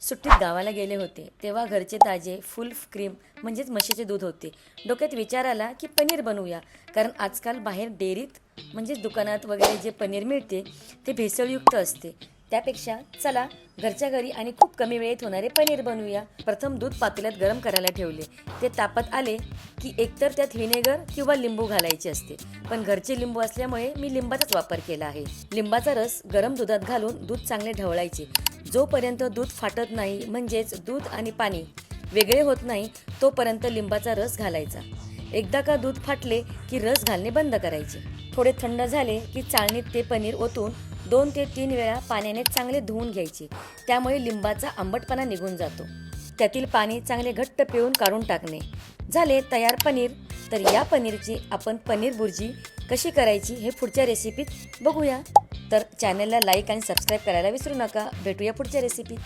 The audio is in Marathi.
सुट्टीत गावाला गेले होते तेव्हा घरचे ताजे फुल क्रीम म्हणजेच म्हशीचे दूध होते. डोक्यात विचार आला की पनीर बनवूया, कारण आजकाल बाहेर डेअरीत म्हणजेच दुकानात वगैरे जे पनीर मिळते ते भेसळयुक्त असते. त्यापेक्षा चला घरच्या घरी आणि खूप कमी वेळेत होणारे पनीर बनवूया. प्रथम दूध पातेल्यात गरम करायला ठेवले. ते तापत आले की एकतर त्यात व्हिनेगर किंवा लिंबू घालायचे असते, पण घरचे लिंबू असल्यामुळे मी लिंबाचाच वापर केला आहे. लिंबाचा रस गरम दुधात घालून दूध चांगले ढवळायचे. जोपर्यंत दूध फाटत नाही म्हणजेच दूध आणि पाणी वेगळे होत नाही तोपर्यंत लिंबाचा रस घालायचा. एकदा का दूध फाटले की रस घालणे बंद करायचे. थोडे थंड झाले की चाळणीत ते पनीर ओतून 2 ते 3 वेळा पाण्याने चांगले धुवून घ्यायचे. त्यामुळे लिंबाचा आंबटपणा निघून जातो. त्यातील पाणी चांगले घट्ट पिळून काढून टाकणे. झाले तयार पनीर. तर या पनीरची आपण पनीर भुर्जी कशी करायची हे पुढच्या रेसिपीत बघूया. तर चॅनलला लाईक आणि सबस्क्राईब करायला विसरू नका. भेटूया पुढच्या रेसिपीत.